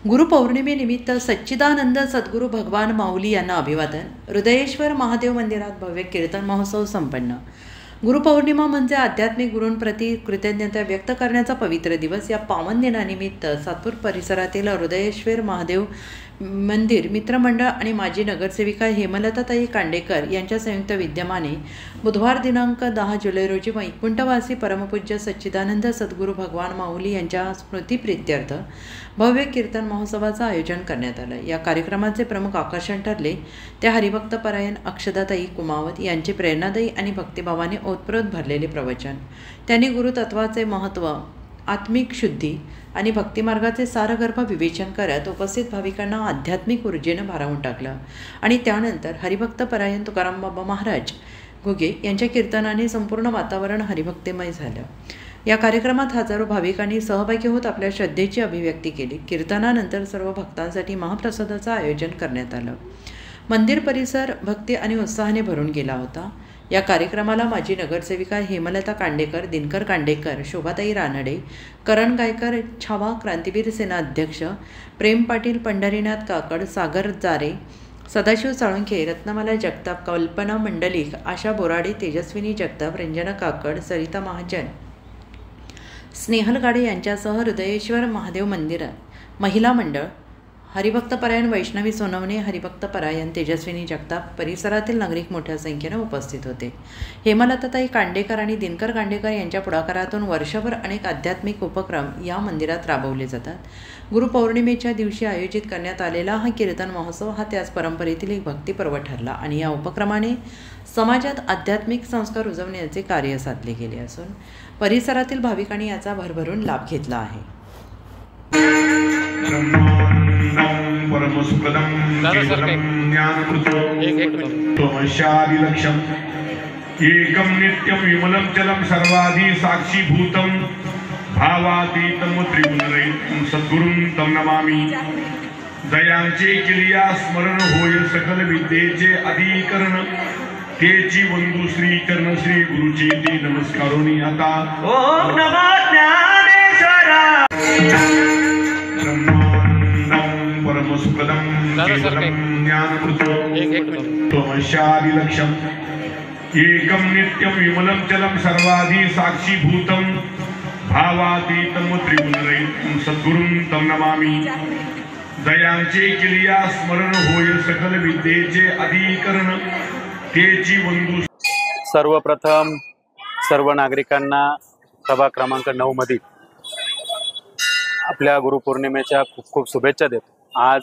गुरुपौर्णिमेनिमित्त सच्चिदानंद सद्गुरू भगवान माऊली यांना अभिवादन। हृदयेश्वर महादेव मंदिरात भव्य कीर्तन महोत्सव संपन्न। गुरुपौर्णिमा म्हणजे आध्यात्मिक गुरूंप्रती कृतज्ञता व्यक्त करण्याचा पवित्र दिवस। या पावन दिनानिमित्त सातपूर परिसरातील हृदयेश्वर महादेव मंदिर मित्रमंडळ आणि माजी नगरसेविका हेमलताताई कांडेकर यांच्या संयुक्त विद्यमाने बुधवार दिनांक 10 जुलै रोजी वैकुंठवासी परमपूज्य सच्चिदानंद सद्गुरू भगवान माऊली यांच्या स्मृतिप्रीत्यर्थ भव्य कीर्तन महोत्सवाचं आयोजन करण्यात आलं। या कार्यक्रमाचे प्रमुख आकर्षण ठरले ते हरिभक्तपरायण अक्षदाताई कुमावत यांचे प्रेरणादायी आणि भक्तिभावाने ओतप्रोत भरलेले प्रवचन। त्यांनी गुरुतत्वाचे महत्त्व, आत्मिक शुद्धी आणि भक्तिमार्गाचे सारगर्भ विवेचन करत उपस्थित भाविकांना आध्यात्मिक ऊर्जेनं भारावून टाकलं आणि त्यानंतर हरिभक्तपरायण तुकाराम बाबा महाराज घुगे यांच्या कीर्तनाने संपूर्ण वातावरण हरिभक्तिमय झालं। या कार्यक्रमात हजारो भाविकांनी सहभागी होत आपल्या श्रद्धेची अभिव्यक्ती केली। कीर्तनानंतर सर्व भक्तांसाठी महाप्रसादाचं आयोजन करण्यात आलं। मंदिर परिसर भक्ती आणि उत्साहाने भरून गेला होता। या कार्यक्रमाला माजी नगरसेविका हेमलता कांडेकर, दिनकर कांडेकर, शोभाताई रानडे, करण गायकर, छावा क्रांतिवीर सेना अध्यक्ष प्रेम पाटील, पंढरीनाथ काकड, सागर जारे, सदाशिव साळुंखे, रत्नमाला जगताप, कल्पना मंडलिक, आशा बोराडे, तेजस्विनी जगताप, रंजना काकड, सरिता महाजन, स्नेहल गाडे यांच्यासह हृदयेश्वर महादेव मंदिर महिला मंडळ, हरिभक्तपरायण वैष्णवी सोनवणे, हरिभक्तपरायण तेजस्विनी जगताप, परिसरातील नागरिक मोठ्या संख्येने उपस्थित होते। हेमलताताई कांडेकर आणि दिनकर कांडेकर यांच्या पुढाकारातून वर्षभर अनेक आध्यात्मिक उपक्रम या मंदिरात राबवले जातात। गुरुपौर्णिमेच्या दिवशी आयोजित करण्यात आलेला हा कीर्तन महोत्सव हा त्याच परंपरेतील एक भक्तिपर्व ठरला आणि या उपक्रमाने समाजात आध्यात्मिक संस्कार रुजवण्याचे कार्य साधले गेले असून परिसरातील भाविकांनी याचा भरभरून लाभ घेतला आहे। एकं नित्यं विमलं जलं सर्वाधि साक्षीभूतं भावातीतं त्रिगुणरहितं सद्गुरुं तं नमामि। दयांचे किलिया स्मरण होय सकल विद्येचे अधिकरण, तेची वंदू श्री चरण श्री गुरुची ती नमस्कारोनी आता। ओम नमो ज्ञानेश्वरा परमसुखदं ज्ञानमृतं त्वमशादिलक्ष्यम्। एकं नित्यं विमलं जलं सर्वाधि साक्षीभूतं भावातीतं त्रिगुणरहितं सद्गुरुं तं नमामि। दयांचे किलिया स्मरण होय सकल विद्येचे अधिकरण, तेची वंदू। सर्वप्रथम सर्व नागरिकांना सभा क्रमांक 9 मध्ये आपल्या गुरुपौर्णिमेच्या खूप खूप शुभेच्छा देतो। आज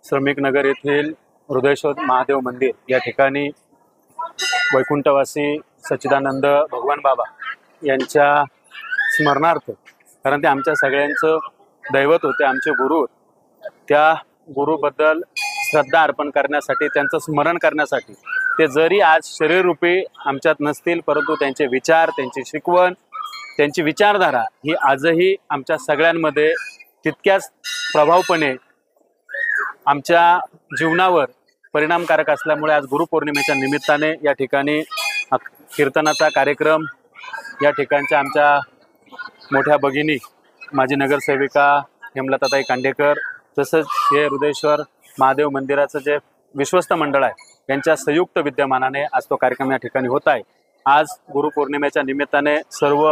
श्रमिक नगर येथील हृदयेश्वर महादेव मंदिर या ठिकाणी वैकुंठवासी सच्चिदानंद भगवान बाबा यांच्या स्मरणार्थ, कारण ते आमच्या सगळ्यांचं दैवत होते, आमचे गुरु, त्या गुरुबद्दल श्रद्धा अर्पण करण्यासाठी, त्यांचं स्मरण करण्यासाठी ते जरी आज शरीररूपी आमच्यात नसतील, परंतु त्यांचे विचार, त्यांची शिकवण, त्यांची विचारधारा ही आजही आमच्या सगळ्यांमध्ये तितक्याच प्रभावपणे आमच्या जीवनावर परिणामकारक असल्यामुळे आज गुरुपौर्णिमेच्या निमित्ताने या ठिकाणी कीर्तनाचा कार्यक्रम, या ठिकाणच्या आमच्या मोठ्या भगिनी माजी नगरसेविका हेमलताताई कांडेकर, तसंच हे हृदयेश्वर महादेव मंदिराचं जे विश्वस्त मंडळ आहे यांच्या संयुक्त विद्यमानाने आज तो कार्यक्रम या ठिकाणी होत आहे। आज गुरुपौर्णिमेच्या निमित्ताने सर्व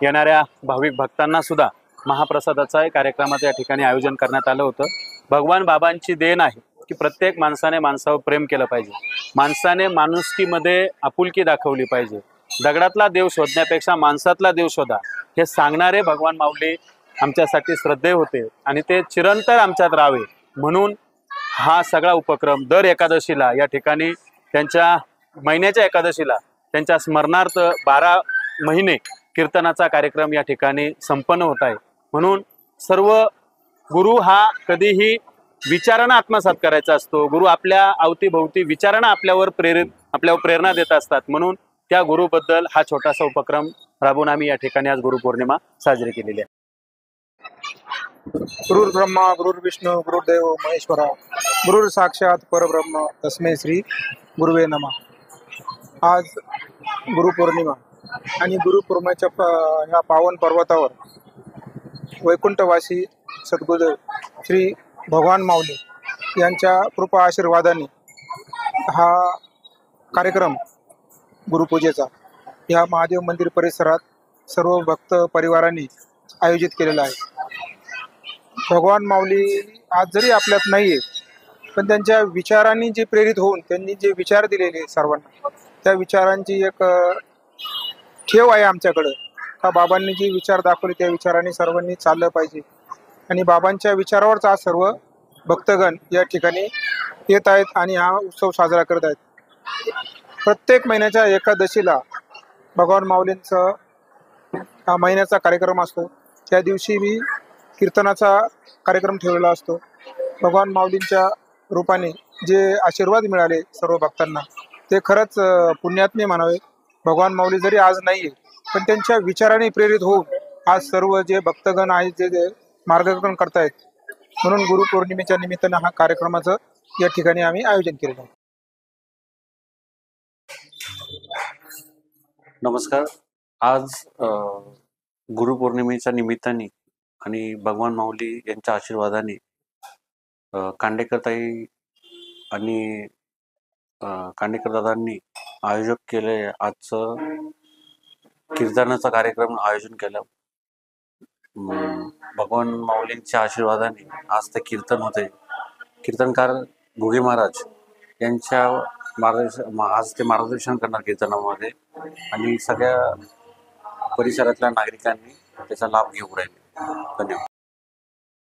येणाऱ्या भाविक भक्तांना सुद्धा महाप्रसादाचा कार्यक्रमाचं या ठिकाणी आयोजन करण्यात आलं होतं। भगवान बाबांची देण आहे की प्रत्येक माणसाने माणसावर प्रेम केलं पाहिजे, माणसाने माणुसकीमध्ये आपुलकी दाखवली पाहिजे, दगडातला देव शोधण्यापेक्षा माणसातला देव शोधा, हे सांगणारे भगवान माऊली आमच्यासाठी श्रद्धेय होते आणि ते चिरंतर आमच्यात राहावे म्हणून हा सगळा उपक्रम दर एकादशीला या ठिकाणी, त्यांच्या महिन्याच्या एकादशीला त्यांच्या स्मरणार्थ 12 महिने कीर्तनाचा कार्यक्रम या ठिकाणी संपन्न होत आहे। म्हणून सर्व गुरु हा कधीही विचारांना आत्मसात करायचा असतो। गुरु आपल्या अवतीभोवती विचारांना आपल्यावर प्रेरणा देत असतात, म्हणून त्या गुरुबद्दल हा छोटासा उपक्रम राबवून आम्ही या ठिकाणी आज गुरुपौर्णिमा साजरी केलेली आहे। गुरुर् ब्रह्मा गुरुर्विष्णू गुरुर्देव महेश्वरा, गुरुर् साक्षात परब्रह्म तस्मै श्री गुरुवे नमः। आज गुरुपौर्णिमा आणि गुरुपौर्णिमेच्या ह्या पावन पर्वतावर वैकुंठवासी सद्गुरू श्री भगवान माऊली यांच्या कृपा आशीर्वादाने हा कार्यक्रम गुरुपूजेचा या महादेव मंदिर परिसरात सर्व भक्त परिवारांनी आयोजित केलेला आहे. भगवान माऊली आज जरी आपल्यात नाही आहे, पण त्यांच्या विचारांनी जे प्रेरित होऊन त्यांनी जे विचार दिलेले सर्वांना, त्या विचारांची एक ठेव आहे आमच्याकडं का बाबांनी जे विचार दाखवले त्या विचारांनी सर्वांनी चाललं पाहिजे. आणि बाबांच्या विचारावरच आज सर्व भक्तगण या ठिकाणी येत आहेत आणि हा उत्सव साजरा करत आहेत. प्रत्येक महिन्याच्या एकादशीला भगवान माऊलींचा हा महिन्याचा कार्यक्रम असतो. त्या दिवशी मी कीर्तनाचा कार्यक्रम ठेवलेला असतो. भगवान माऊलींच्या रूपाने जे आशीर्वाद मिळाले सर्व भक्तांना ते खरंच पुण्यात्मे म्हणावे. भगवान माऊली जरी आज नाही आहे, पण त्यांच्या विचाराने प्रेरित होऊन आज सर्व जे भक्तगण आहेत जे मार्गक्रमण करतायत. म्हणून गुरुपौर्णिमेच्या निमित्तानं हा कार्यक्रमाचं या ठिकाणी आम्ही आयोजन केलेलं आहे. नमस्कार. आज गुरुपौर्णिमेच्या निमित्ताने आणि भगवान माऊली यांच्या आशीर्वादाने कांडेकरताई आणि कांडेकर दादांनी आयोजक केले आजचं कीर्तनाचा कार्यक्रम आयोजन केलं. भगवान माऊलींच्या आशीर्वादाने आज ते कीर्तन होते. कीर्तनकार घुगे महाराज यांच्या आज ते मार्गदर्शन करणार कीर्तनामध्ये आणि सगळ्या परिसरातल्या नागरिकांनी त्याचा लाभ घेऊ राहिले. धन्यवाद.